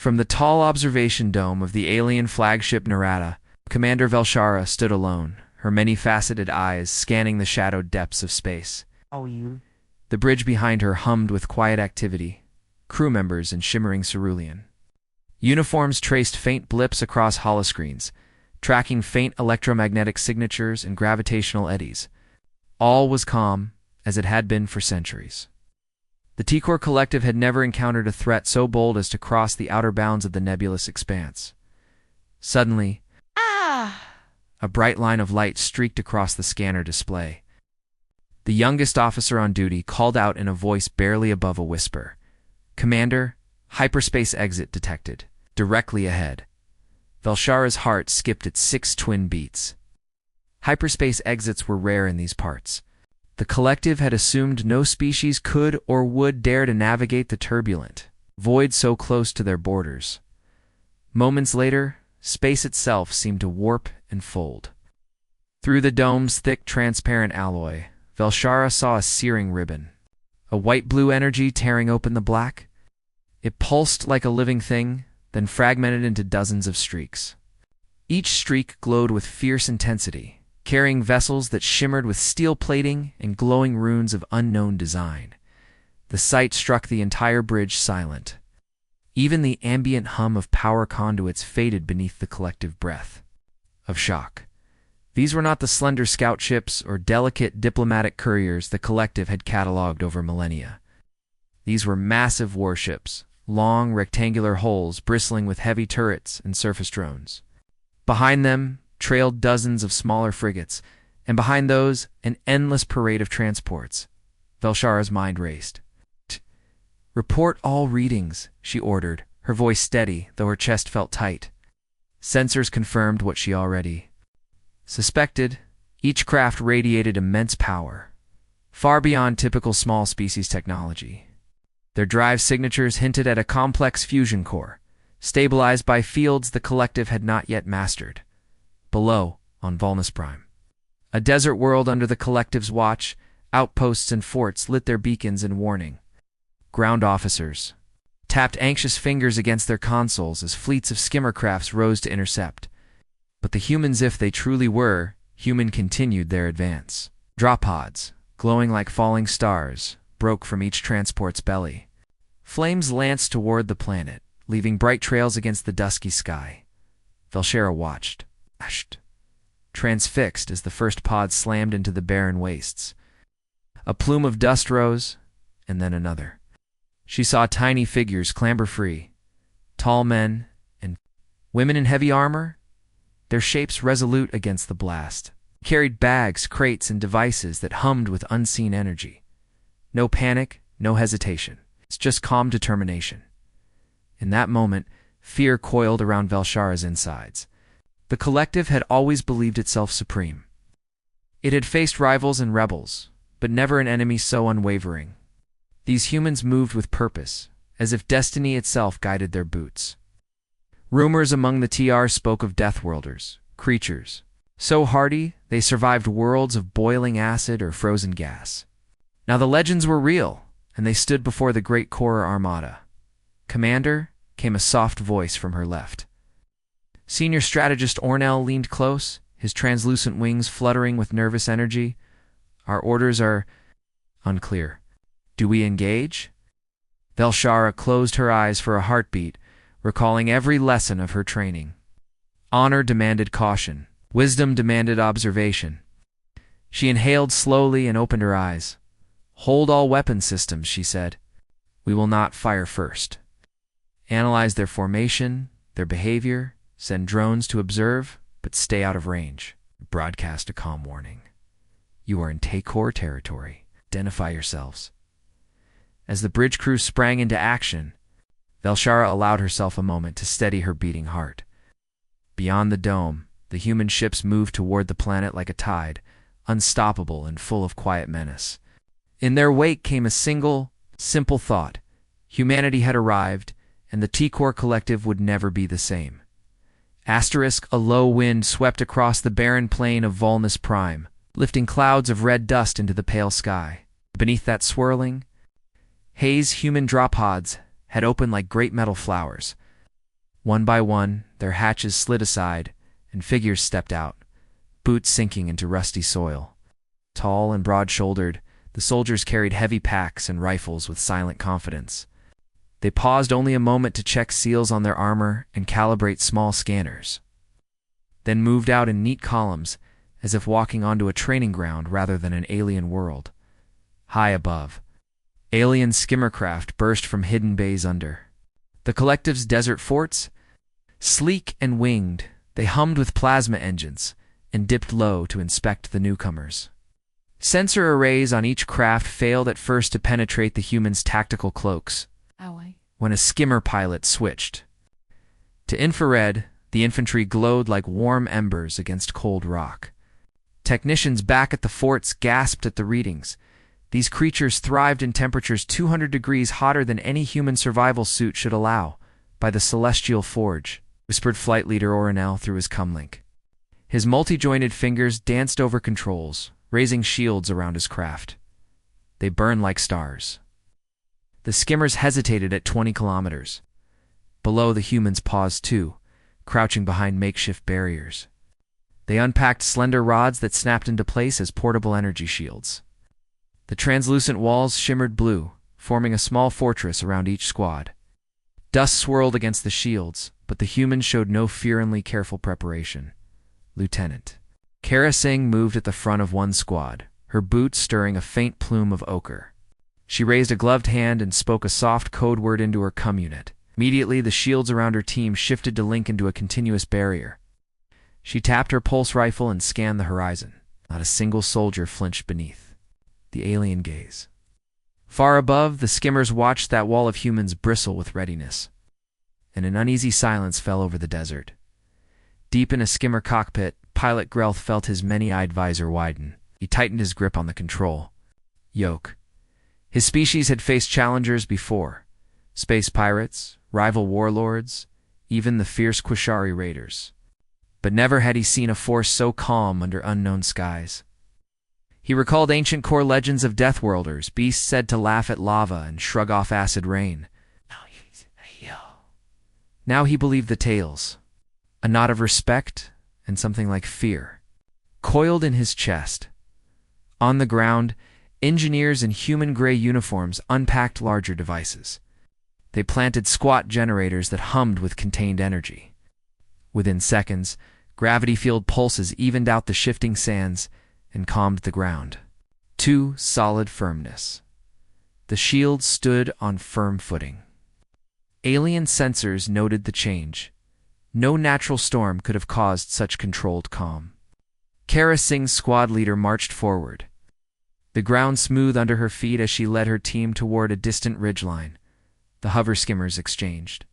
From the tall observation dome of the alien flagship Narada, Commander Velshara stood alone, her many-faceted eyes scanning the shadowed depths of space. The bridge behind her hummed with quiet activity, crew members in shimmering cerulean. Uniforms traced faint blips across holoscreens, tracking faint electromagnetic signatures and gravitational eddies. All was calm, as it had been for centuries. The T-Core Collective had never encountered a threat so bold as to cross the outer bounds of the nebulous expanse. Suddenly, a bright line of light streaked across the scanner display. The youngest officer on duty called out in a voice barely above a whisper, "Commander, hyperspace exit detected, directly ahead." Velshara's heart skipped its 6 twin beats. Hyperspace exits were rare in these parts. The Collective had assumed no species could or would dare to navigate the turbulent void so close to their borders. Moments later, space itself seemed to warp and fold. Through the dome's thick, transparent alloy, Velshara saw a searing ribbon, a white-blue energy tearing open the black. It pulsed like a living thing, then fragmented into dozens of streaks. Each streak glowed with fierce intensity, carrying vessels that shimmered with steel plating and glowing runes of unknown design. The sight struck the entire bridge silent. Even the ambient hum of power conduits faded beneath the collective breath of shock. These were not the slender scout ships or delicate diplomatic couriers the Collective had catalogued over millennia. These were massive warships, long rectangular hulls bristling with heavy turrets and surface drones. Behind them trailed dozens of smaller frigates, and behind those, an endless parade of transports. Velshara's mind raced. "Report all readings," she ordered, her voice steady, though her chest felt tight. Sensors confirmed what she already suspected. Each craft radiated immense power, far beyond typical small species technology. Their drive signatures hinted at a complex fusion core, stabilized by fields the Collective had not yet mastered. Below, on Volnus Prime, a desert world under the Collective's watch, outposts and forts lit their beacons in warning. Ground officers tapped anxious fingers against their consoles as fleets of skimmer crafts rose to intercept. But the humans, if they truly were human, continued their advance. Drop pods, glowing like falling stars, broke from each transport's belly. Flames lanced toward the planet, leaving bright trails against the dusky sky. Velshara watched, transfixed as the first pod slammed into the barren wastes. A plume of dust rose, and then another. She saw tiny figures clamber free, tall men and women in heavy armor, their shapes resolute against the blast, carried bags, crates, and devices that hummed with unseen energy. No panic, no hesitation. It's just calm determination. In that moment, fear coiled around Velshara's insides. The Collective had always believed itself supreme. It had faced rivals and rebels, but never an enemy so unwavering. These humans moved with purpose, as if destiny itself guided their boots. Rumors among the TR spoke of Deathworlders, creatures so hardy they survived worlds of boiling acid or frozen gas. Now the legends were real, and they stood before the great Core Armada. "Commander," came a soft voice from her left. Senior Strategist Ornell leaned close, his translucent wings fluttering with nervous energy. "Our orders are unclear. Do we engage?" Velshara closed her eyes for a heartbeat, recalling every lesson of her training. Honor demanded caution. Wisdom demanded observation. She inhaled slowly and opened her eyes. "Hold all weapon systems," she said. "We will not fire first. Analyze their formation, their behavior, send drones to observe, but stay out of range. Broadcast a calm warning. You are in T-Core territory. Identify yourselves." As the bridge crew sprang into action, Velshara allowed herself a moment to steady her beating heart. Beyond the dome, the human ships moved toward the planet like a tide, unstoppable and full of quiet menace. In their wake came a single, simple thought. Humanity had arrived, and the T-Core Collective would never be the same. A low wind swept across the barren plain of Volnus Prime, lifting clouds of red dust into the pale sky. Beneath that swirling haze, human drop pods had opened like great metal flowers. One by one, their hatches slid aside, and figures stepped out, boots sinking into rusty soil. Tall and broad-shouldered, the soldiers carried heavy packs and rifles with silent confidence. They paused only a moment to check seals on their armor and calibrate small scanners, then moved out in neat columns, as if walking onto a training ground rather than an alien world. High above, alien skimmercraft burst from hidden bays under. The collective's desert forts? Sleek and winged, they hummed with plasma engines and dipped low to inspect the newcomers. Sensor arrays on each craft failed at first to penetrate the humans' tactical cloaks. When a skimmer pilot switched to infrared, the infantry glowed like warm embers against cold rock. Technicians back at the forts gasped at the readings. These creatures thrived in temperatures 200 degrees hotter than any human survival suit should allow. By the celestial forge, whispered Flight Leader Orinel through his comlink. His multi-jointed fingers danced over controls, raising shields around his craft. They burned like stars. The skimmers hesitated at 20 kilometers. Below, the humans paused too, crouching behind makeshift barriers. They unpacked slender rods that snapped into place as portable energy shields. The translucent walls shimmered blue, forming a small fortress around each squad. Dust swirled against the shields, but the humans showed no fearingly careful preparation. Lieutenant Kara Singh moved at the front of one squad, her boots stirring a faint plume of ochre. She raised a gloved hand and spoke a soft code word into her unit. Immediately, the shields around her team shifted to link into a continuous barrier. She tapped her pulse rifle and scanned the horizon. Not a single soldier flinched beneath the alien gaze. Far above, the skimmers watched that wall of humans bristle with readiness, and an uneasy silence fell over the desert. Deep in a skimmer cockpit, Pilot Grelth felt his many-eyed visor widen. He tightened his grip on the control yoke. His species had faced challengers before. Space pirates, rival warlords, even the fierce Quashari raiders. But never had he seen a force so calm under unknown skies. He recalled ancient core legends of Deathworlders, beasts said to laugh at lava and shrug off acid rain. Now he believed the tales. A knot of respect and something like fear coiled in his chest. On the ground, engineers in human gray uniforms unpacked larger devices. They planted squat generators that hummed with contained energy. Within seconds, gravity field pulses evened out the shifting sands and calmed the ground. To solid firmness. The shield stood on firm footing. Alien sensors noted the change. No natural storm could have caused such controlled calm. Kara Singh's squad leader marched forward, the ground smooth under her feet as she led her team toward a distant ridgeline. The hover skimmers exchanged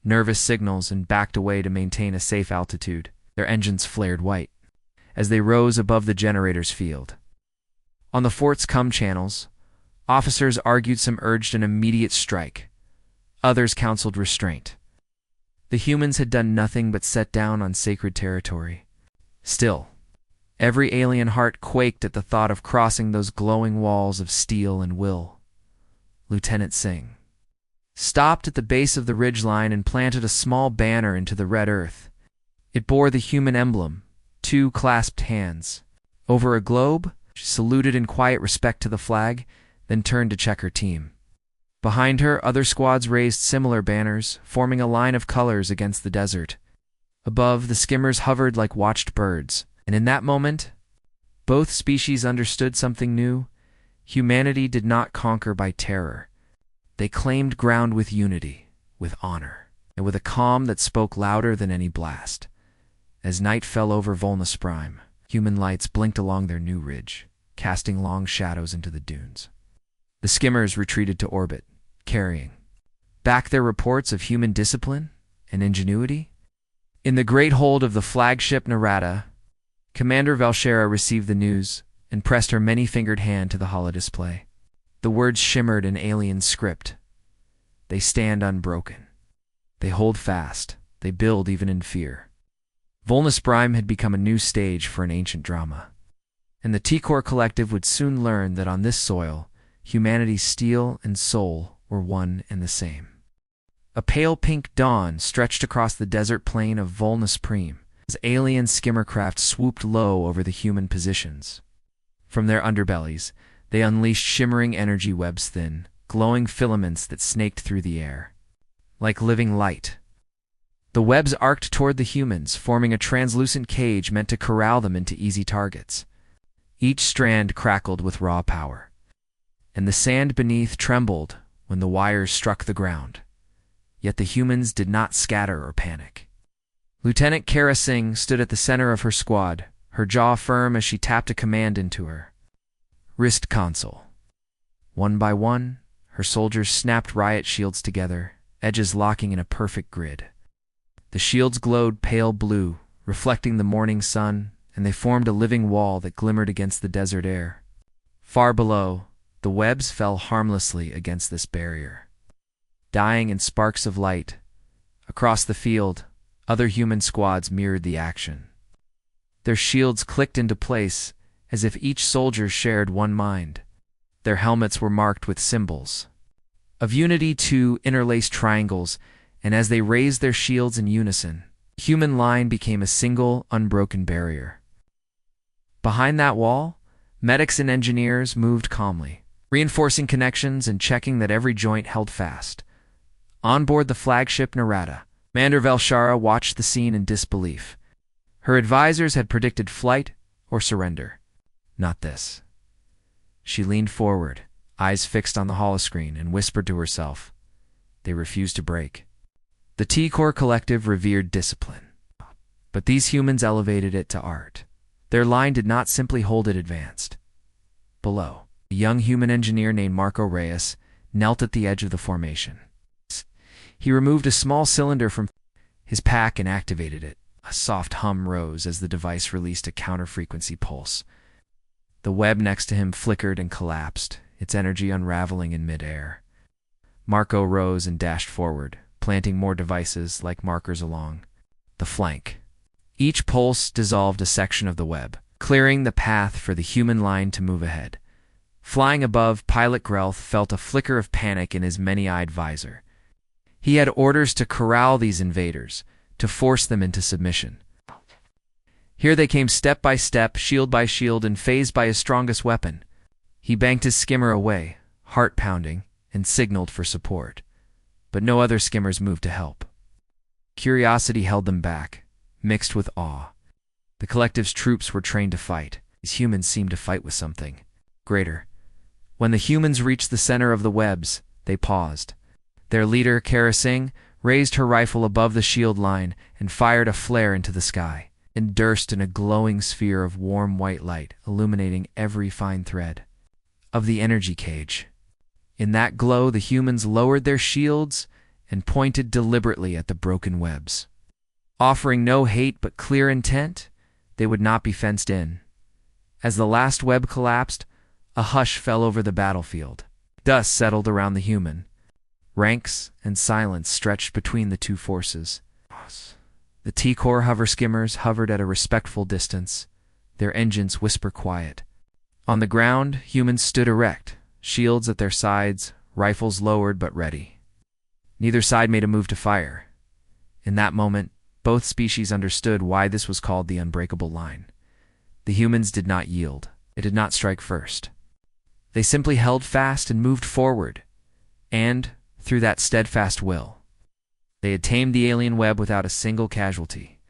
nervous signals and backed away to maintain a safe altitude. Their engines flared white as they rose above the generator's field. On the fort's channels, officers argued, some urged an immediate strike. Others counseled restraint. The humans had done nothing but set down on sacred territory. Still, every alien heart quaked at the thought of crossing those glowing walls of steel and will. Lieutenant Singh stopped at the base of the ridgeline and planted a small banner into the red earth. It bore the human emblem, two clasped hands. Over a globe, she saluted in quiet respect to the flag, then turned to check her team. Behind her, other squads raised similar banners, forming a line of colors against the desert. Above, the skimmers hovered like watched birds, and in that moment, both species understood something new. Humanity did not conquer by terror. They claimed ground with unity, with honor, and with a calm that spoke louder than any blast. As night fell over Volnus Prime, human lights blinked along their new ridge, casting long shadows into the dunes. The skimmers retreated to orbit, carrying back their reports of human discipline and ingenuity. In the great hold of the flagship Narada, Commander Valshara received the news and pressed her many-fingered hand to the holodisplay. The words shimmered in alien script. They stand unbroken. They hold fast. They build even in fear. Volnus Prime had become a new stage for an ancient drama, and the T-Core Collective would soon learn that on this soil, humanity's steel and soul were one and the same. A pale pink dawn stretched across the desert plain of Volnus Prime as alien skimmercraft swooped low over the human positions. From their underbellies, they unleashed shimmering energy webs, thin, glowing filaments that snaked through the air. Like living light. The webs arced toward the humans, forming a translucent cage meant to corral them into easy targets. Each strand crackled with raw power, and the sand beneath trembled when the wires struck the ground. Yet the humans did not scatter or panic. Lieutenant Kara Singh stood at the center of her squad, her jaw firm as she tapped a command into her wrist console. One by one, her soldiers snapped riot shields together, edges locking in a perfect grid. The shields glowed pale blue, reflecting the morning sun, and they formed a living wall that glimmered against the desert air. Far below, the webs fell harmlessly against this barrier, dying in sparks of light. Across the field, other human squads mirrored the action. Their shields clicked into place as if each soldier shared one mind. Their helmets were marked with symbols of unity, two interlaced triangles, and as they raised their shields in unison, the human line became a single, unbroken barrier. Behind that wall, medics and engineers moved calmly, reinforcing connections and checking that every joint held fast. On board the flagship Narada, Commander Velshara watched the scene in disbelief. Her advisors had predicted flight or surrender. Not this. She leaned forward, eyes fixed on the holoscreen, and whispered to herself, "They refuse to break." The T-Core Collective revered discipline, but these humans elevated it to art. Their line did not simply hold, it advanced. Below, a young human engineer named Marco Reyes knelt at the edge of the formation. He removed a small cylinder from his pack and activated it. A soft hum rose as the device released a counter-frequency pulse. The web next to him flickered and collapsed, its energy unraveling in mid-air. Marco rose and dashed forward, planting more devices like markers along the flank. Each pulse dissolved a section of the web, clearing the path for the human line to move ahead. Flying above, Pilot Grelth felt a flicker of panic in his many-eyed visor. He had orders to corral these invaders, to force them into submission. Here they came step by step, shield by shield, and phased by his strongest weapon. He banked his skimmer away, heart pounding, and signaled for support. But no other skimmers moved to help. Curiosity held them back, mixed with awe. The Collective's troops were trained to fight. These humans seemed to fight with something greater. When the humans reached the center of the webs, they paused. Their leader, Kara Singh, raised her rifle above the shield line and fired a flare into the sky. It burst in a glowing sphere of warm white light, illuminating every fine thread of the energy cage. In that glow, the humans lowered their shields and pointed deliberately at the broken webs. Offering no hate but clear intent, they would not be fenced in. As the last web collapsed, a hush fell over the battlefield. Dust settled around the human. Ranks and silence stretched between the two forces. The T-Core hover skimmers hovered at a respectful distance, their engines whisper quiet. On the ground, humans stood erect, shields at their sides, rifles lowered but ready. Neither side made a move to fire. In that moment, both species understood why this was called the unbreakable line. The humans did not yield. They did not strike first. They simply held fast and moved forward. And, through that steadfast will, they had tamed the alien web without a single casualty.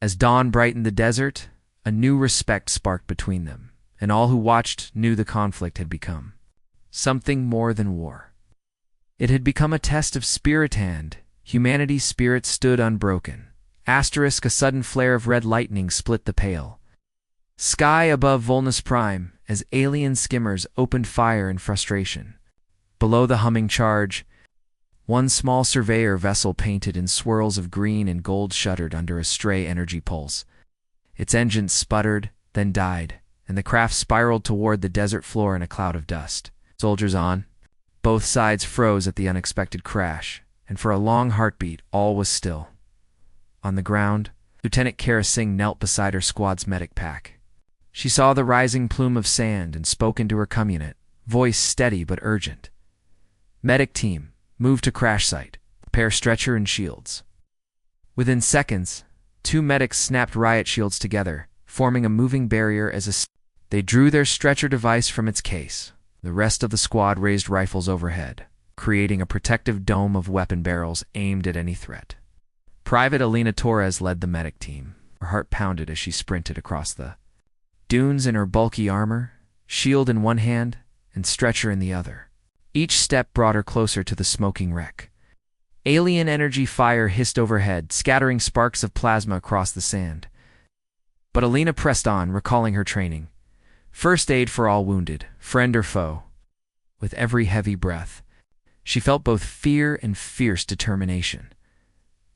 As dawn brightened the desert, a new respect sparked between them, and all who watched knew the conflict had become something more than war. It had become a test of spirit, and humanity's spirit stood unbroken. A sudden flare of red lightning split the pale sky above Volnus Prime as alien skimmers opened fire in frustration. Below the humming charge, one small surveyor vessel painted in swirls of green and gold shuddered under a stray energy pulse. Its engines sputtered, then died, and the craft spiraled toward the desert floor in a cloud of dust. Soldiers on. Both sides froze at the unexpected crash, and for a long heartbeat, all was still. On the ground, Lieutenant Kara Singh knelt beside her squad's medic pack. She saw the rising plume of sand and spoke into her communant, voice steady but urgent. "Medic team, move to crash site." Prepare stretcher and shields. Within seconds, two medics snapped riot shields together, forming a moving barrier they drew their stretcher device from its case. The rest of the squad raised rifles overhead, creating a protective dome of weapon barrels aimed at any threat. Private Alina Torres led the medic team. Her heart pounded as she sprinted across the dunes in her bulky armor, shield in one hand and stretcher in the other. Each step brought her closer to the smoking wreck. Alien energy fire hissed overhead, scattering sparks of plasma across the sand. But Alina pressed on, recalling her training. First aid for all wounded, friend or foe. With every heavy breath, she felt both fear and fierce determination.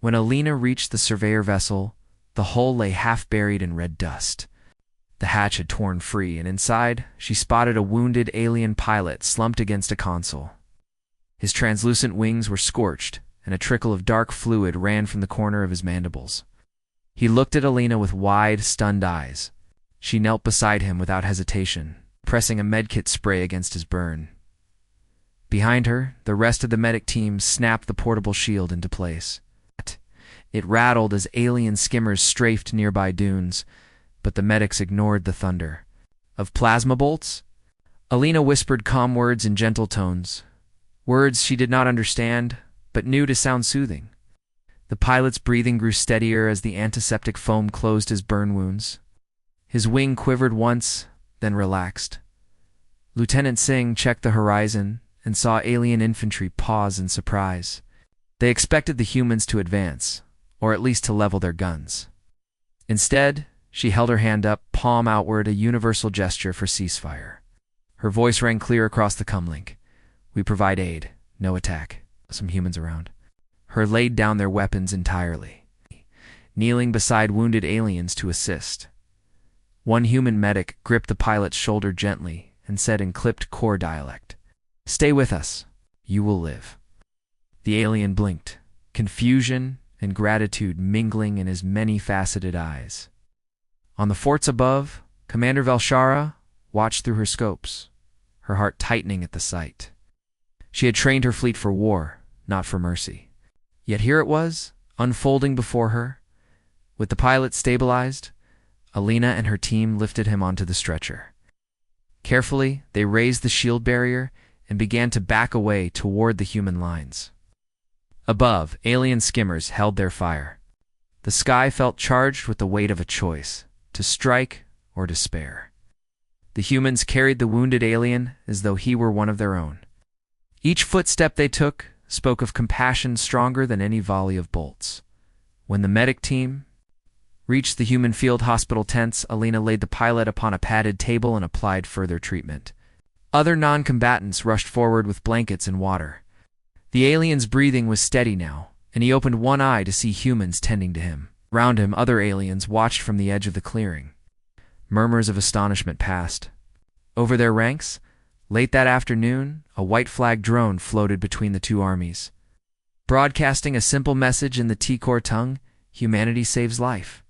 When Alina reached the surveyor vessel, the hull lay half-buried in red dust. The hatch had torn free, and inside, she spotted a wounded alien pilot slumped against a console. His translucent wings were scorched, and a trickle of dark fluid ran from the corner of his mandibles. He looked at Alina with wide, stunned eyes. She knelt beside him without hesitation, pressing a medkit spray against his burn. Behind her, the rest of the medic team snapped the portable shield into place. It rattled as alien skimmers strafed nearby dunes, but the medics ignored the thunder. Of plasma bolts? Alina whispered calm words in gentle tones, words she did not understand, but knew to sound soothing. The pilot's breathing grew steadier as the antiseptic foam closed his burn wounds. His wing quivered once, then relaxed. Lieutenant Singh checked the horizon and saw alien infantry pause in surprise. They expected the humans to advance, or at least to level their guns. Instead, she held her hand up, palm outward, a universal gesture for ceasefire. Her voice rang clear across the comlink. We provide aid, no attack. Some humans around her laid down their weapons entirely, kneeling beside wounded aliens to assist. One human medic gripped the pilot's shoulder gently and said in clipped core dialect, "Stay with us. You will live." The alien blinked, confusion and gratitude mingling in his many-faceted eyes. On the forts above, Commander Velshara watched through her scopes, her heart tightening at the sight. She had trained her fleet for war, not for mercy. Yet here it was, unfolding before her. With the pilot stabilized, Alina and her team lifted him onto the stretcher. Carefully, they raised the shield barrier and began to back away toward the human lines. Above, alien skimmers held their fire. The sky felt charged with the weight of a choice, to strike or despair. The humans carried the wounded alien as though he were one of their own. Each footstep they took spoke of compassion stronger than any volley of bolts. When the medic team reached the human field hospital tents, Alina laid the pilot upon a padded table and applied further treatment. Other non-combatants rushed forward with blankets and water. The alien's breathing was steady now, and he opened one eye to see humans tending to him. Round him, other aliens watched from the edge of the clearing. Murmurs of astonishment passed. Over their ranks, late that afternoon, a white flag drone floated between the two armies. Broadcasting a simple message in the T-Core tongue, humanity saves life.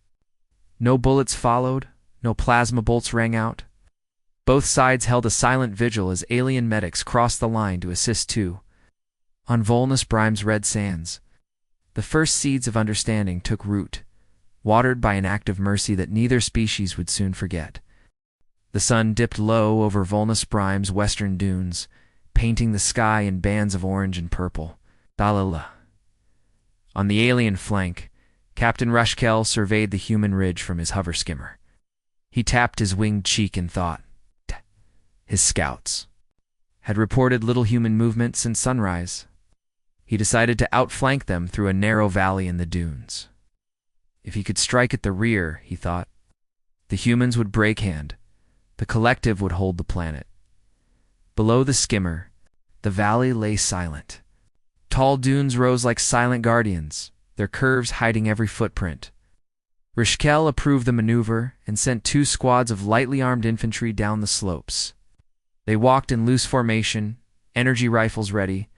No bullets followed, no plasma bolts rang out. Both sides held a silent vigil as alien medics crossed the line to assist too. On Volnus Brime's red sands, the first seeds of understanding took root, watered by an act of mercy that neither species would soon forget. The sun dipped low over Volnus Brime's western dunes, painting the sky in bands of orange and purple. Dalala. On the alien flank, Captain Rushkel surveyed the human ridge from his hover skimmer. He tapped his winged cheek and thought. His scouts had reported little human movement since sunrise. He decided to outflank them through a narrow valley in the dunes. If he could strike at the rear, he thought, the humans would break hand. The collective would hold the planet. Below the skimmer, the valley lay silent. Tall dunes rose like silent guardians, their curves hiding every footprint. Rushkel approved the maneuver and sent 2 squads of lightly armed infantry down the slopes. They walked in loose formation, energy rifles ready,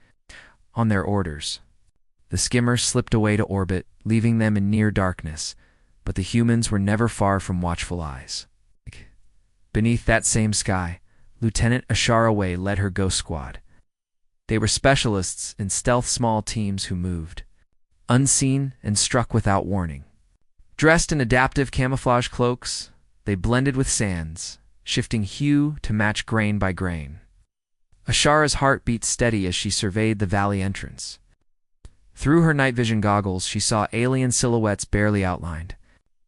on their orders. The skimmer slipped away to orbit, leaving them in near darkness, but the humans were never far from watchful eyes. Beneath that same sky, Lieutenant Asharaway led her ghost squad. They were specialists in stealth small teams who moved unseen and struck without warning. Dressed in adaptive camouflage cloaks, they blended with sands, shifting hue to match grain by grain. Ashara's heart beat steady as she surveyed the valley entrance. Through her night vision goggles, she saw alien silhouettes barely outlined.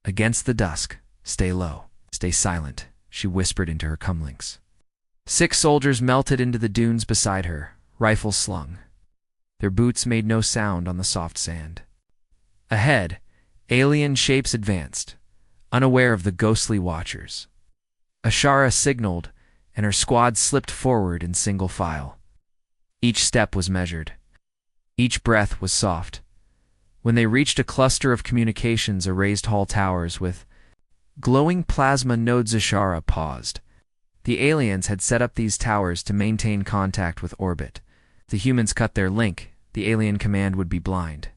Against the dusk, "Stay low, stay silent," she whispered into her comlinks. 6 soldiers melted into the dunes beside her, rifles slung. Their boots made no sound on the soft sand. Ahead, alien shapes advanced, unaware of the ghostly watchers. Ashara signaled, and her squad slipped forward in single file. Each step was measured. Each breath was soft. When they reached a cluster of communications erased hall towers with glowing plasma nodes, Ashara paused. The aliens had set up these towers to maintain contact with orbit. If the humans cut their link, the alien command would be blind.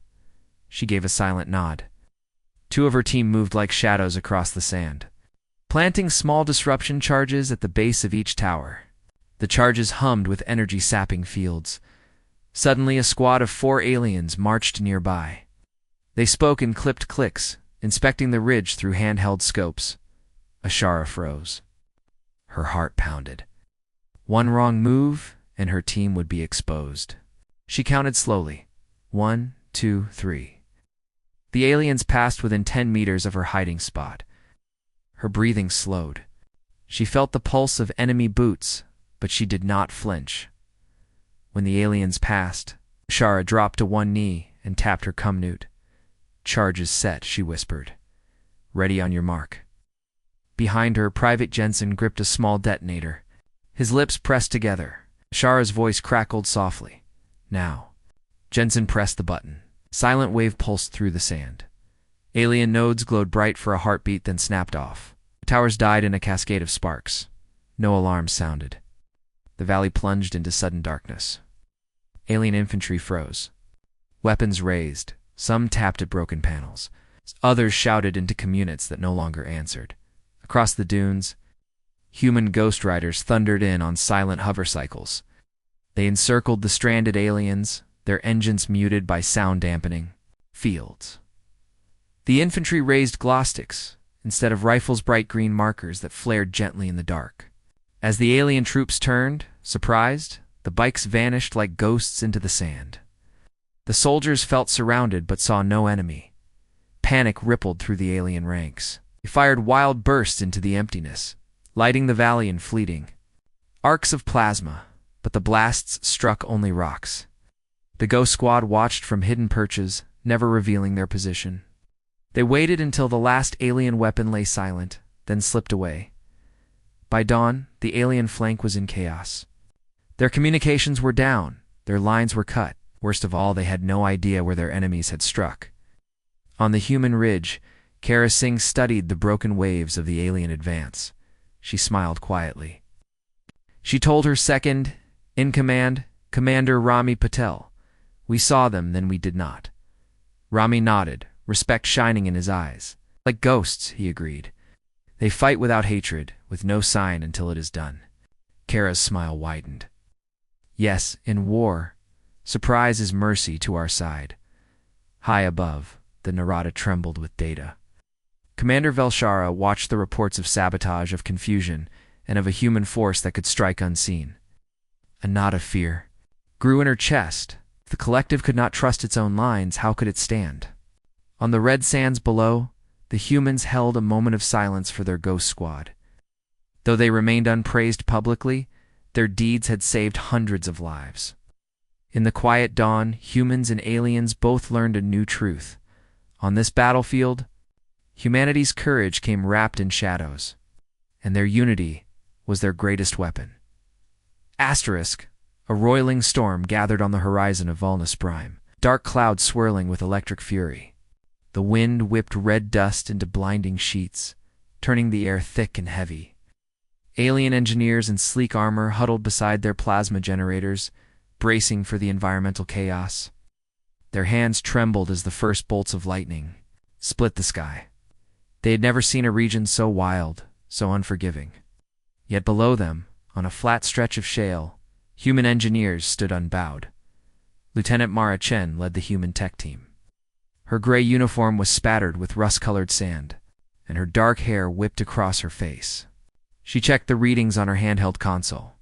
She gave a silent nod. 2 of her team moved like shadows across the sand, planting small disruption charges at the base of each tower. The charges hummed with energy-sapping fields. Suddenly, a squad of 4 aliens marched nearby. They spoke in clipped clicks, inspecting the ridge through handheld scopes. Ashara froze. Her heart pounded. One wrong move, and her team would be exposed. She counted slowly. 1, 2, 3. The aliens passed within 10 meters of her hiding spot. Her breathing slowed. She felt the pulse of enemy boots, but she did not flinch. When the aliens passed, Ashara dropped to one knee and tapped her cumnute. "Charges set," she whispered. "Ready on your mark." Behind her, Private Jensen gripped a small detonator. His lips pressed together. Ashara's voice crackled softly. "Now." Jensen pressed the button. Silent wave pulsed through the sand. Alien nodes glowed bright for a heartbeat, then snapped off. The towers died in a cascade of sparks. No alarms sounded. The valley plunged into sudden darkness. Alien infantry froze. Weapons raised. Some tapped at broken panels. Others shouted into communities that no longer answered. Across the dunes, human ghost riders thundered in on silent hover cycles. They encircled the stranded aliens, their engines muted by sound dampening fields. The infantry raised glow sticks instead of rifles, bright green markers that flared gently in the dark. As the alien troops turned, surprised, the bikes vanished like ghosts into the sand. The soldiers felt surrounded but saw no enemy. Panic rippled through the alien ranks. They fired wild bursts into the emptiness, lighting the valley and fleeting. Arcs of plasma, but the blasts struck only rocks. The ghost squad watched from hidden perches, never revealing their position. They waited until the last alien weapon lay silent, then slipped away. By dawn, the alien flank was in chaos. Their communications were down, their lines were cut. Worst of all, they had no idea where their enemies had struck. On the human ridge, Kara Singh studied the broken waves of the alien advance. She smiled quietly. She told her second in command, Commander Rami Patel, "We saw them, then we did not." Rami nodded, respect shining in his eyes. "Like ghosts," he agreed. "They fight without hatred, with no sign until it is done." Kara's smile widened. "Yes, in war, surprise is mercy to our side." High above, the Narada trembled with data. Commander Velshara watched the reports of sabotage, of confusion, and of a human force that could strike unseen. A knot of fear grew in her chest. If the collective could not trust its own lines, how could it stand? On the red sands below, the humans held a moment of silence for their ghost squad. Though they remained unpraised publicly, their deeds had saved hundreds of lives. In the quiet dawn, humans and aliens both learned a new truth. On this battlefield, humanity's courage came wrapped in shadows, and their unity was their greatest weapon. Asterisk, a roiling storm gathered on the horizon of Volnus Prime, dark clouds swirling with electric fury. The wind whipped red dust into blinding sheets, turning the air thick and heavy. Alien engineers in sleek armor huddled beside their plasma generators, bracing for the environmental chaos. Their hands trembled as the first bolts of lightning split the sky. They had never seen a region so wild, so unforgiving. Yet below them, on a flat stretch of shale, human engineers stood unbowed. Lieutenant Mara Chen led the human tech team. Her gray uniform was spattered with rust-colored sand, and her dark hair whipped across her face. She checked the readings on her handheld console.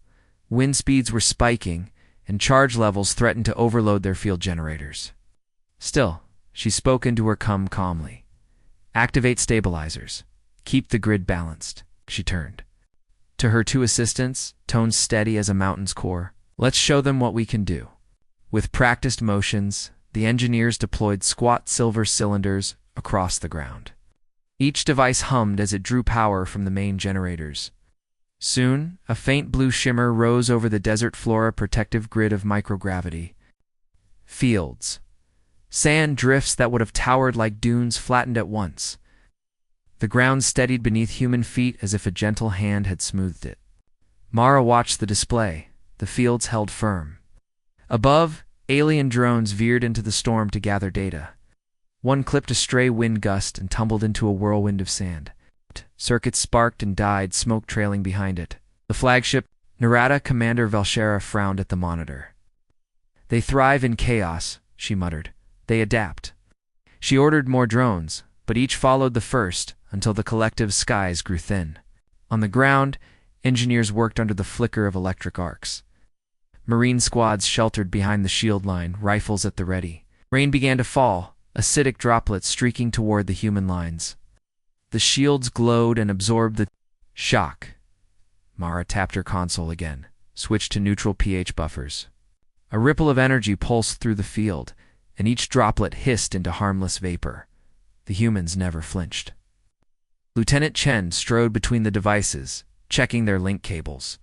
Wind speeds were spiking, and charge levels threatened to overload their field generators. Still, she spoke into her calmly. "Activate stabilizers. Keep the grid balanced." She turned to her two assistants, tones steady as a mountain's core. "Let's show them what we can do." With practiced motions, the engineers deployed squat silver cylinders across the ground. Each device hummed as it drew power from the main generators. Soon, a faint blue shimmer rose over the desert flora protective grid of microgravity. Fields. Sand drifts that would have towered like dunes flattened at once. The ground steadied beneath human feet as if a gentle hand had smoothed it. Mara watched the display. The fields held firm. Above, alien drones veered into the storm to gather data. One clipped a stray wind gust and tumbled into a whirlwind of sand. Circuits sparked and died, smoke trailing behind it. The flagship, Narada Commander Velshara frowned at the monitor. "They thrive in chaos," she muttered. "They adapt." She ordered more drones, but each followed the first until the collective skies grew thin. On the ground, engineers worked under the flicker of electric arcs. Marine squads sheltered behind the shield line, rifles at the ready. Rain began to fall, acidic droplets streaking toward the human lines. The shields glowed and absorbed the shock. Mara tapped her console again, switched to neutral pH buffers. A ripple of energy pulsed through the field, and each droplet hissed into harmless vapor. The humans never flinched. Lieutenant Chen strode between the devices, checking their link cables.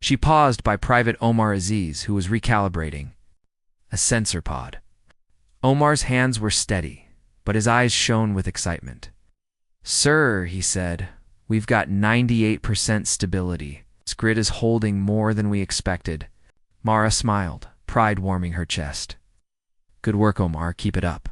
She paused by Private Omar Aziz, who was recalibrating a sensor pod. Omar's hands were steady, but his eyes shone with excitement. "Sir," he said, "we've got 98% stability. This grid is holding more than we expected." Mara smiled, pride warming her chest. "Good work, Omar. Keep it up."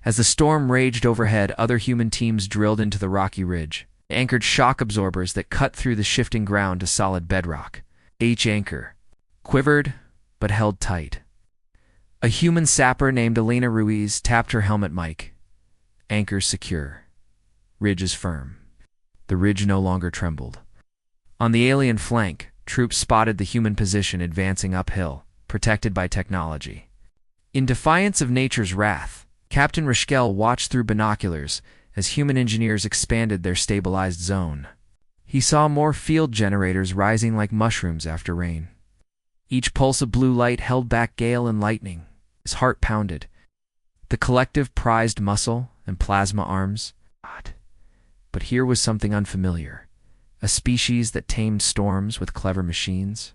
As the storm raged overhead, other human teams drilled into the rocky ridge. They anchored shock absorbers that cut through the shifting ground to solid bedrock. Anchor quivered, but held tight. A human sapper named Elena Ruiz tapped her helmet mic. "Anchor secure. Ridge is firm." The ridge no longer trembled. On the alien flank, troops spotted the human position advancing uphill, protected by technology. In defiance of nature's wrath, Captain Rishkel watched through binoculars as human engineers expanded their stabilized zone. He saw more field generators rising like mushrooms after rain. Each pulse of blue light held back gale and lightning. His heart pounded. The collective prized muscle and plasma arms. But here was something unfamiliar. A species that tamed storms with clever machines.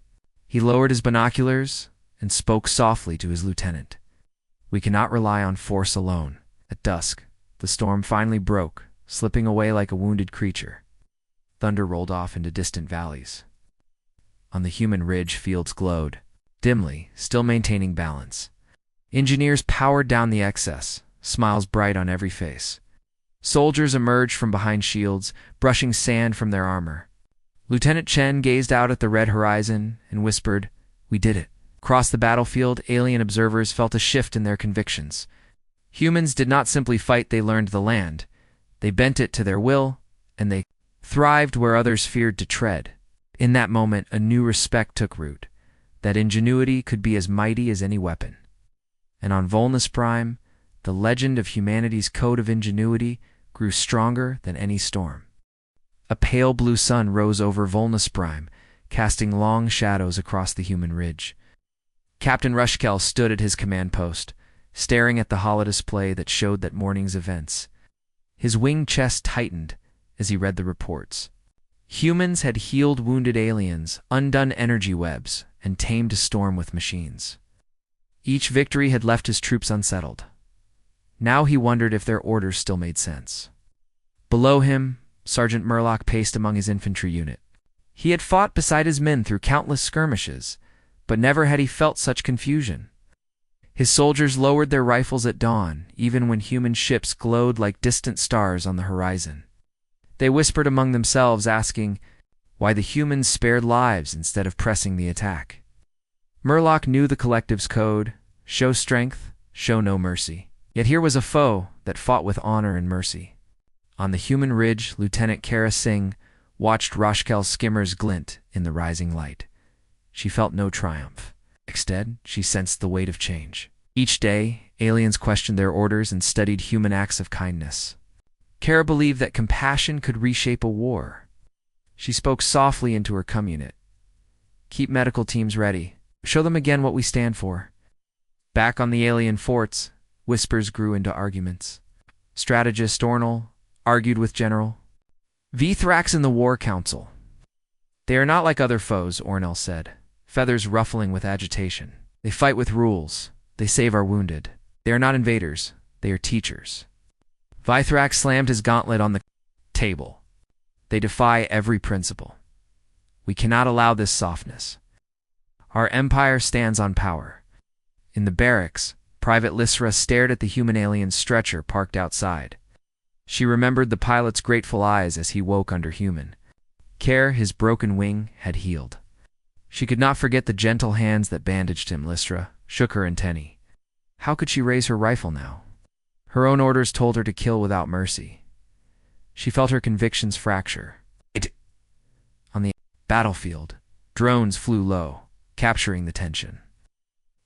He lowered his binoculars and spoke softly to his lieutenant. "We cannot rely on force alone." At dusk, the storm finally broke, slipping away like a wounded creature. Thunder rolled off into distant valleys. On the human ridge, fields glowed, dimly, still maintaining balance. Engineers powered down the excess, smiles bright on every face. Soldiers emerged from behind shields, brushing sand from their armor. Lieutenant Chen gazed out at the red horizon and whispered, "We did it." Across the battlefield, alien observers felt a shift in their convictions. Humans did not simply fight, they learned the land. They bent it to their will, and they thrived where others feared to tread. In that moment, a new respect took root, that ingenuity could be as mighty as any weapon. And on Volnus Prime, the legend of humanity's code of ingenuity grew stronger than any storm. A pale blue sun rose over Volnus Prime, casting long shadows across the human ridge. Captain Rushkel stood at his command post, staring at the holodisplay that showed that morning's events. His winged chest tightened as he read the reports. Humans had healed wounded aliens, undone energy webs, and tamed a storm with machines. Each victory had left his troops unsettled. Now he wondered if their orders still made sense. Below him, Sergeant Murlock paced among his infantry unit. He had fought beside his men through countless skirmishes, but never had he felt such confusion. His soldiers lowered their rifles at dawn, even when human ships glowed like distant stars on the horizon. They whispered among themselves, asking why the humans spared lives instead of pressing the attack. Murlock knew the collective's code: show strength, show no mercy. Yet here was a foe that fought with honor and mercy. On the human ridge, Lieutenant Kara Singh watched Roshkel's skimmers glint in the rising light. She felt no triumph. Instead, she sensed the weight of change. Each day, aliens questioned their orders and studied human acts of kindness. Kara believed that compassion could reshape a war. She spoke softly into her unit. Keep medical teams ready. Show them again what we stand for. Back on the alien forts, whispers grew into arguments. Strategist Ornal argued with General Vithrax in the War Council. They are not like other foes, Ornal said, feathers ruffling with agitation. They fight with rules. They save our wounded. They are not invaders. They are teachers. Vithrax slammed his gauntlet on the table. They defy every principle. We cannot allow this softness. Our empire stands on power. In the barracks, Private Lysra stared at the human alien's stretcher parked outside. She remembered the pilot's grateful eyes as he woke under human care. His broken wing had healed. She could not forget the gentle hands that bandaged him. Lysra shook her antennae. How could she raise her rifle now? Her own orders told her to kill without mercy. She felt her convictions fracture. On the battlefield, drones flew low, capturing the tension.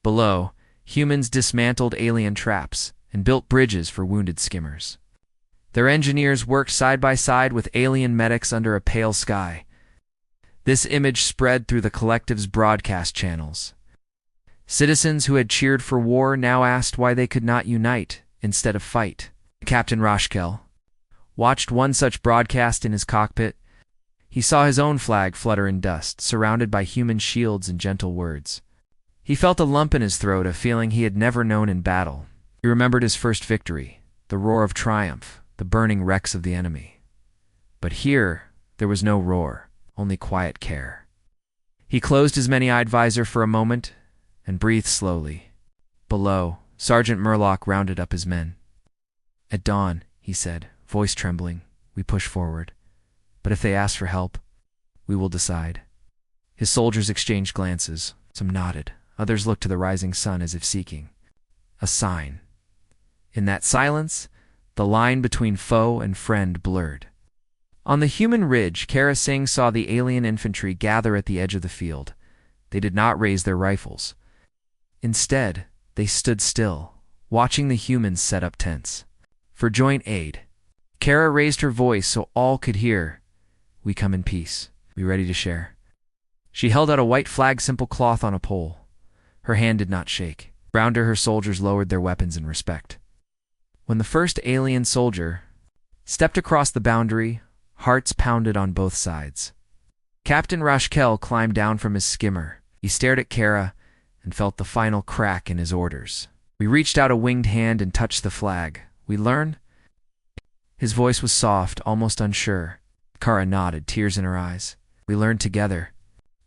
Below, humans dismantled alien traps and built bridges for wounded skimmers. Their engineers worked side by side with alien medics under a pale sky. This image spread through the collective's broadcast channels. Citizens who had cheered for war now asked why they could not unite instead of fight. Captain Roshkel watched one such broadcast in his cockpit. He saw his own flag flutter in dust, surrounded by human shields and gentle words. He felt a lump in his throat, a feeling he had never known in battle. He remembered his first victory, the roar of triumph, the burning wrecks of the enemy. But here, there was no roar, only quiet care. He closed his many-eyed visor for a moment and breathed slowly. Below, Sergeant Murlock rounded up his men. At dawn, he said, voice trembling, we push forward. But if they ask for help, we will decide. His soldiers exchanged glances. Some nodded. Others looked to the rising sun as if seeking a sign. In that silence, the line between foe and friend blurred. On the human ridge, Kara Singh saw the alien infantry gather at the edge of the field. They did not raise their rifles. Instead, they stood still, watching the humans set up tents. For joint aid, Kara raised her voice so all could hear. We come in peace. We ready to share. She held out a white flag, simple cloth on a pole. Her hand did not shake. Round her, her soldiers lowered their weapons in respect. When the first alien soldier stepped across the boundary, hearts pounded on both sides. Captain Roshkel climbed down from his skimmer. He stared at Kara and felt the final crack in his orders. We reached out a winged hand and touched the flag. We learn? His voice was soft, almost unsure. Kara nodded, tears in her eyes. We learned together.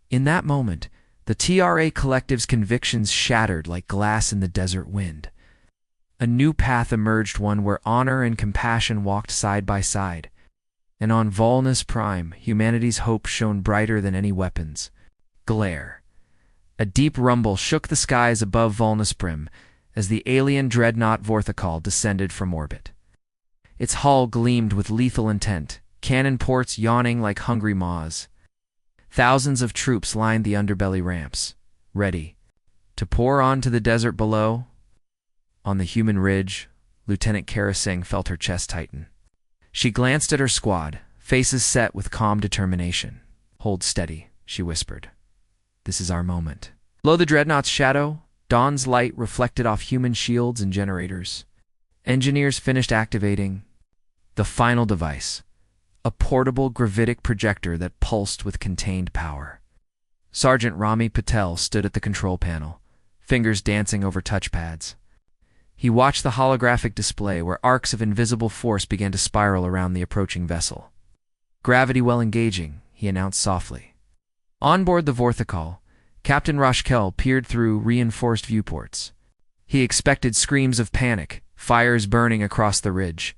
In that moment, the TRA collective's convictions shattered like glass in the desert wind. A new path emerged, one where honor and compassion walked side by side. And on Volnus Prime, humanity's hope shone brighter than any weapons. Glare. A deep rumble shook the skies above Volnus Prim as the alien dreadnought Vorthokal descended from orbit. Its hull gleamed with lethal intent, cannon ports yawning like hungry maws. Thousands of troops lined the underbelly ramps, ready to pour onto the desert below. On the human ridge, Lieutenant Kara Singh felt her chest tighten. She glanced at her squad, faces set with calm determination. Hold steady, she whispered. This is our moment. Below the dreadnought's shadow, dawn's light reflected off human shields and generators. Engineers finished activating the final device, a portable gravitic projector that pulsed with contained power. Sergeant Rami Patel stood at the control panel, fingers dancing over touchpads. He watched the holographic display where arcs of invisible force began to spiral around the approaching vessel. Gravity well engaging, he announced softly. On board the Vorthokal, Captain Roshkel peered through reinforced viewports. He expected screams of panic, fires burning across the ridge.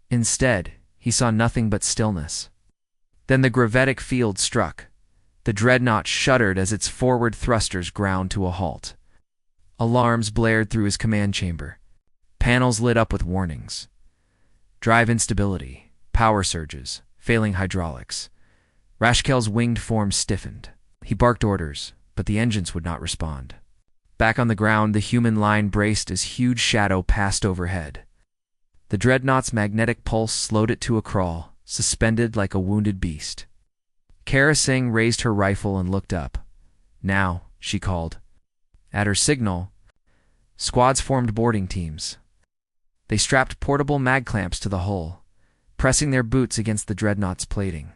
Instead, he saw nothing but stillness. Then the gravitic field struck. The dreadnought shuddered as its forward thrusters ground to a halt. Alarms blared through his command chamber. Panels lit up with warnings. Drive instability, power surges, failing hydraulics. Rashkel's winged form stiffened. He barked orders, but the engines would not respond. Back on the ground, the human line braced as huge shadow passed overhead. The dreadnought's magnetic pulse slowed it to a crawl, suspended like a wounded beast. Kara Singh raised her rifle and looked up. "Now," she called. At her signal, squads formed boarding teams. They strapped portable mag clamps to the hull, pressing their boots against the dreadnought's plating.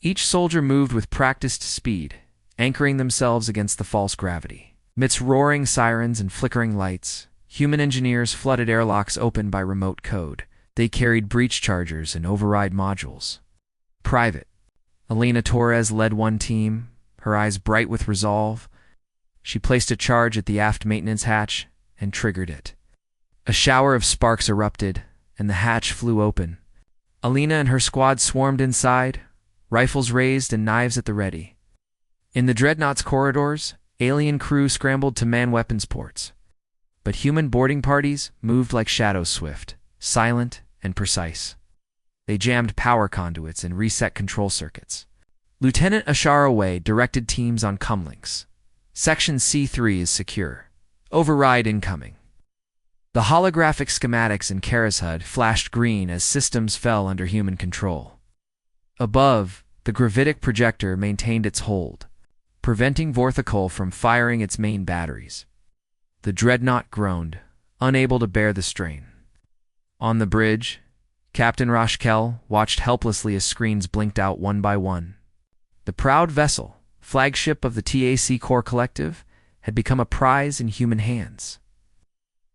Each soldier moved with practiced speed, anchoring themselves against the false gravity. Amidst roaring sirens and flickering lights, human engineers flooded airlocks opened by remote code. They carried breach chargers and override modules. Private Elena Torres led one team, her eyes bright with resolve. She placed a charge at the aft maintenance hatch and triggered it. A shower of sparks erupted, and the hatch flew open. Alina and her squad swarmed inside, rifles raised and knives at the ready. In the dreadnought's corridors, alien crew scrambled to man weapons ports. But human boarding parties moved like shadows swift, silent and precise. They jammed power conduits and reset control circuits. Lieutenant Ashara Way directed teams on comlinks. Section C3 is secure. Override incoming. The holographic schematics in Kara's HUD flashed green as systems fell under human control. Above, the gravitic projector maintained its hold, preventing Vorthokol from firing its main batteries. The dreadnought groaned, unable to bear the strain. On the bridge, Captain Rashkel watched helplessly as screens blinked out one by one. The proud vessel, flagship of the TAC Corps Collective, had become a prize in human hands.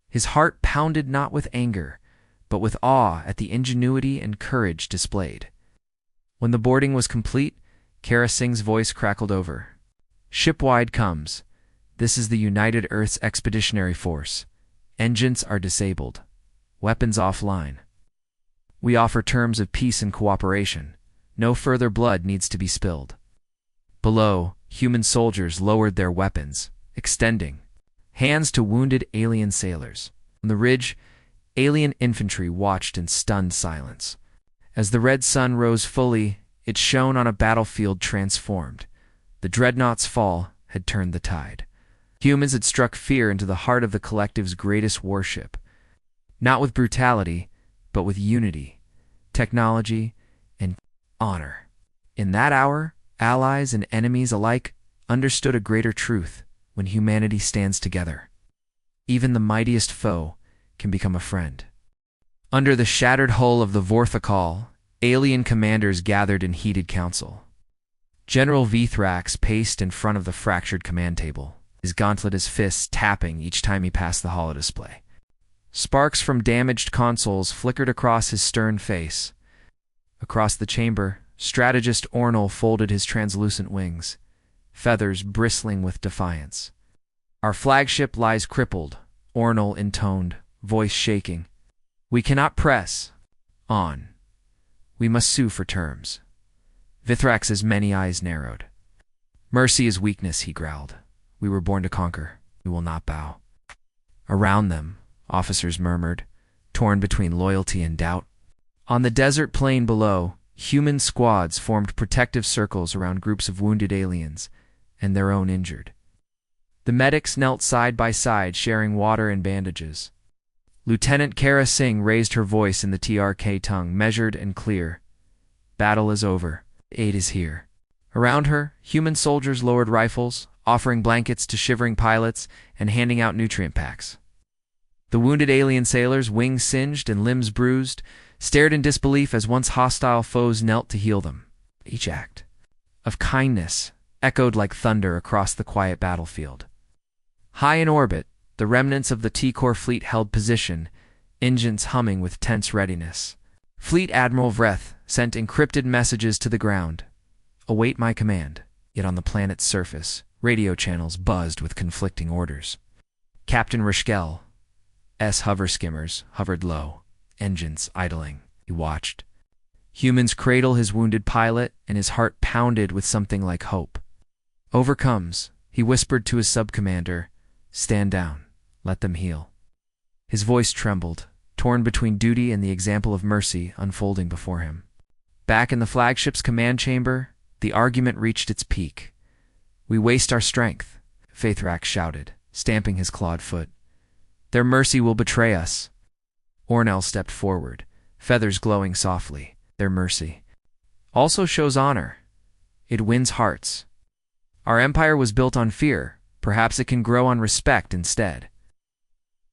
His heart pounded not with anger, but with awe at the ingenuity and courage displayed. When the boarding was complete, Kara Singh's voice crackled over. "Shipwide comes. This is the United Earth's Expeditionary Force. Engines are disabled. Weapons offline. We offer terms of peace and cooperation. No further blood needs to be spilled." Below, human soldiers lowered their weapons, extending hands to wounded alien sailors. On the ridge, alien infantry watched in stunned silence. As the red sun rose fully, it shone on a battlefield transformed. The dreadnought's fall had turned the tide. Humans had struck fear into the heart of the collective's greatest warship. Not with brutality, but with unity, technology, and honor. In that hour, allies and enemies alike understood a greater truth. When humanity stands together, even the mightiest foe can become a friend. Under the shattered hull of the Vorthokol, alien commanders gathered in heated council. General Vithrax paced in front of the fractured command table, his gauntleted fists tapping each time he passed the holodisplay. Sparks from damaged consoles flickered across his stern face. Across the chamber, strategist Ornal folded his translucent wings, feathers bristling with defiance. "Our flagship lies crippled," Ornal intoned, voice shaking. "We cannot press on. We must sue for terms." Vithrax's many eyes narrowed. "Mercy is weakness," he growled. "We were born to conquer. We will not bow." Around them, officers murmured, torn between loyalty and doubt. On the desert plain below, human squads formed protective circles around groups of wounded aliens and their own injured. The medics knelt side by side, sharing water and bandages. Lieutenant Kara Singh raised her voice in the TRK tongue, measured and clear. "Battle is over. Aid is here." Around her, human soldiers lowered rifles, offering blankets to shivering pilots and handing out nutrient packs. The wounded alien sailors, wings singed and limbs bruised, stared in disbelief as once hostile foes knelt to heal them. Each act of kindness echoed like thunder across the quiet battlefield. High in orbit, the remnants of the T-Corps fleet held position, engines humming with tense readiness. Fleet Admiral Vreth sent encrypted messages to the ground. "Await my command." Yet on the planet's surface, radio channels buzzed with conflicting orders. Captain Rashkel's hover skimmers hovered low, engines idling. He watched. Humans cradle his wounded pilot, and his heart pounded with something like hope. "Overcomes," he whispered to his sub-commander. "Stand down. Let them heal." His voice trembled, torn between duty and the example of mercy unfolding before him. Back in the flagship's command chamber, the argument reached its peak. "We waste our strength," Faithrax shouted, stamping his clawed foot. "Their mercy will betray us." Ornell stepped forward, feathers glowing softly. "Their mercy also shows honor. It wins hearts. Our empire was built on fear. Perhaps it can grow on respect instead."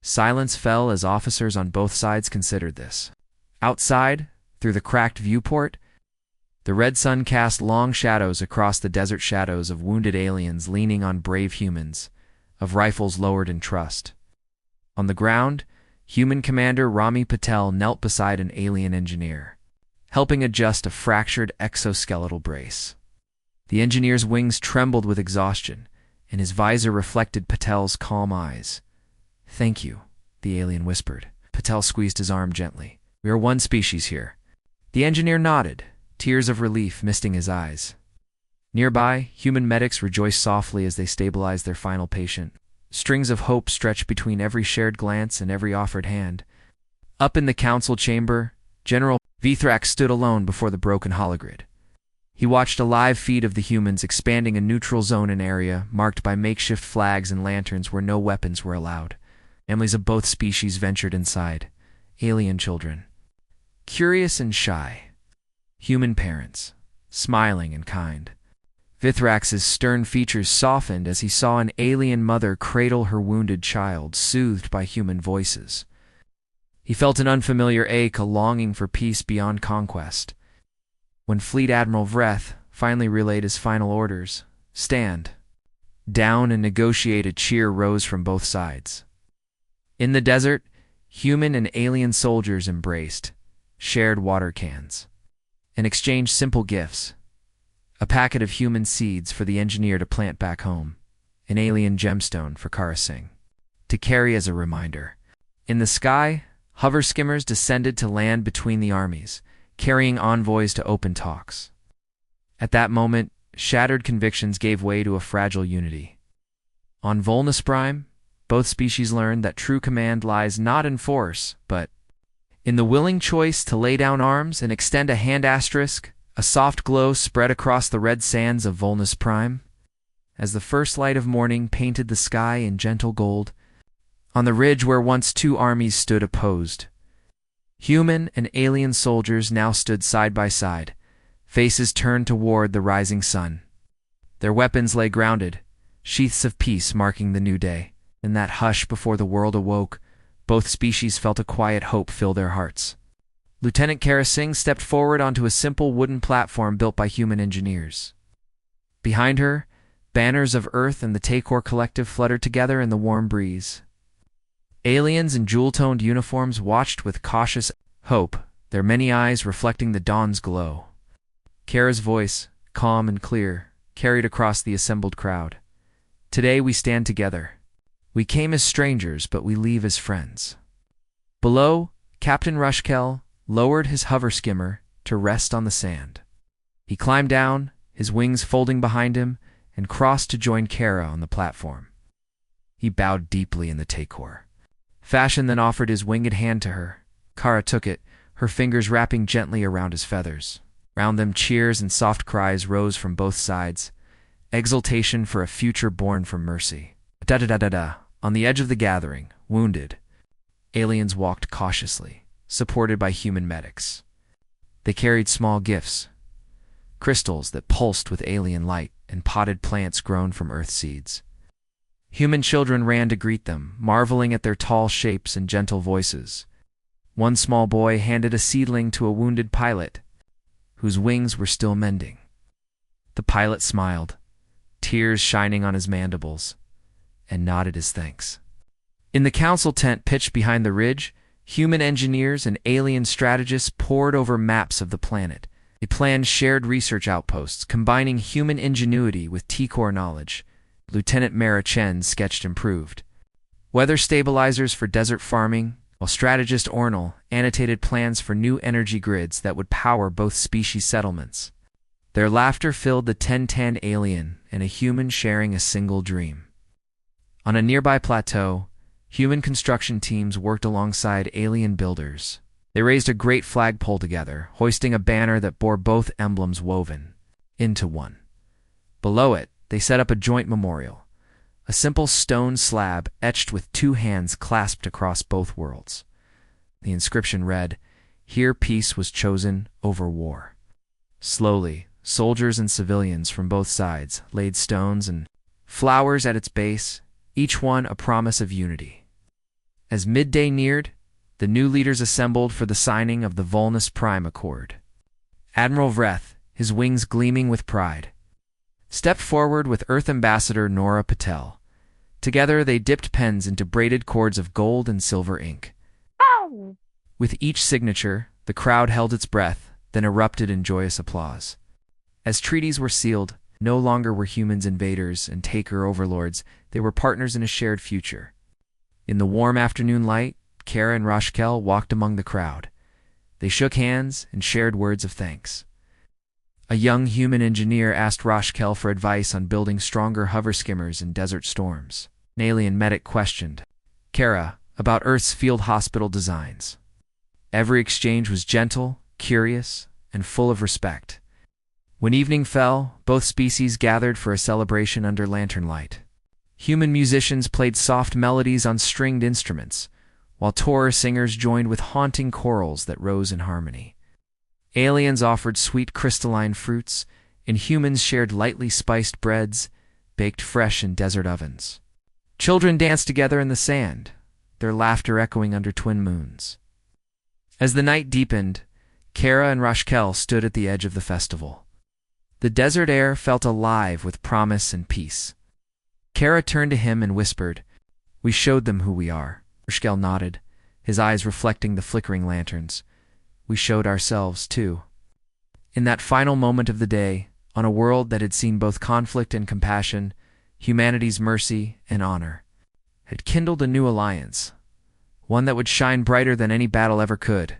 Silence fell as officers on both sides considered this. Outside, through the cracked viewport, the red sun cast long shadows across the desert, shadows of wounded aliens leaning on brave humans, of rifles lowered in trust. On the ground, human commander Rami Patel knelt beside an alien engineer, helping adjust a fractured exoskeletal brace. The engineer's wings trembled with exhaustion, and his visor reflected Patel's calm eyes. "Thank you," the alien whispered. Patel squeezed his arm gently. "We are one species here." The engineer nodded, tears of relief misting his eyes. Nearby, human medics rejoiced softly as they stabilized their final patient. Strings of hope stretched between every shared glance and every offered hand. Up in the council chamber, General Faithrax stood alone before the broken hologrid. He watched a live feed of the humans expanding a neutral zone, an area marked by makeshift flags and lanterns where no weapons were allowed. Families of both species ventured inside. Alien children, curious and shy. Human parents, smiling and kind. Vithrax's stern features softened as he saw an alien mother cradle her wounded child, soothed by human voices. He felt an unfamiliar ache, a longing for peace beyond conquest. When Fleet Admiral Vreth finally relayed his final orders, "Stand down and negotiate," a cheer rose from both sides. In the desert, human and alien soldiers embraced, shared water cans, and exchanged simple gifts. A packet of human seeds for the engineer to plant back home, an alien gemstone for Kara Singh to carry as a reminder. In the sky, hover skimmers descended to land between the armies, carrying envoys to open talks. At that moment, shattered convictions gave way to a fragile unity. On Volnus Prime, both species learned that true command lies not in force, but in the willing choice to lay down arms and extend a hand. A soft glow spread across the red sands of Volnus Prime, as the first light of morning painted the sky in gentle gold. On the ridge where once two armies stood opposed, human and alien soldiers now stood side by side, faces turned toward the rising sun. Their weapons lay grounded, sheaths of peace marking the new day. In that hush before the world awoke, both species felt a quiet hope fill their hearts. Lieutenant Kara Singh stepped forward onto a simple wooden platform built by human engineers. Behind her, banners of Earth and the Takor Collective fluttered together in the warm breeze. Aliens in jewel-toned uniforms watched with cautious hope, their many eyes reflecting the dawn's glow. Kara's voice, calm and clear, carried across the assembled crowd. "Today we stand together. We came as strangers, but we leave as friends." Below, Captain Rushkel lowered his hover skimmer to rest on the sand. He climbed down, his wings folding behind him, and crossed to join Kara on the platform. He bowed deeply in the Takor. Fashion then offered his winged hand to her. Kara took it, her fingers wrapping gently around his feathers. Round them, cheers and soft cries rose from both sides, exultation for a future born from mercy. Da-da-da-da-da. On the edge of the gathering, wounded, aliens walked cautiously, supported by human medics. They carried small gifts, crystals that pulsed with alien light and potted plants grown from earth seeds. Human children ran to greet them, marveling at their tall shapes and gentle voices. One small boy handed a seedling to a wounded pilot, whose wings were still mending. The pilot smiled, tears shining on his mandibles, and nodded his thanks. In the council tent pitched behind the ridge, human engineers and alien strategists pored over maps of the planet. They planned shared research outposts, combining human ingenuity with Takor knowledge. Lieutenant Mara Chen sketched improved weather stabilizers for desert farming, while strategist Ornell annotated plans for new energy grids that would power both species settlements. Their laughter filled the 1010 alien and a human sharing a single dream. On a nearby plateau, Human construction teams worked alongside alien builders. They raised a great flagpole together, hoisting a banner that bore both emblems woven into one. Below it, they set up a joint memorial, a simple stone slab etched with two hands clasped across both worlds. The inscription read, "Here peace was chosen over war." Slowly, soldiers and civilians from both sides laid stones and flowers at its base, each one a promise of unity. As midday neared, the new leaders assembled for the signing of the Volnus Prime Accord. Admiral Vreth, his wings gleaming with pride, stepped forward with Earth Ambassador Nora Patel. Together they dipped pens into braided cords of gold and silver ink. Ow! With each signature, the crowd held its breath, then erupted in joyous applause. As treaties were sealed, no longer were humans invaders and taker overlords, they were partners in a shared future. In the warm afternoon light, Kara and Roshkel walked among the crowd. They shook hands and shared words of thanks. A young human engineer asked Roshkel for advice on building stronger hover skimmers in desert storms. An alien medic questioned Kara about Earth's field hospital designs. Every exchange was gentle, curious, and full of respect. When evening fell, both species gathered for a celebration under lantern light. Human musicians played soft melodies on stringed instruments, while Tor singers joined with haunting chorals that rose in harmony. Aliens offered sweet crystalline fruits, and humans shared lightly spiced breads, baked fresh in desert ovens. Children danced together in the sand, their laughter echoing under twin moons. As the night deepened, Kara and Roshkel stood at the edge of the festival. The desert air felt alive with promise and peace. Kara turned to him and whispered, "We showed them who we are." Roshkel nodded, his eyes reflecting the flickering lanterns. "We showed ourselves, too." In that final moment of the day, on a world that had seen both conflict and compassion, humanity's mercy and honor had kindled a new alliance, one that would shine brighter than any battle ever could.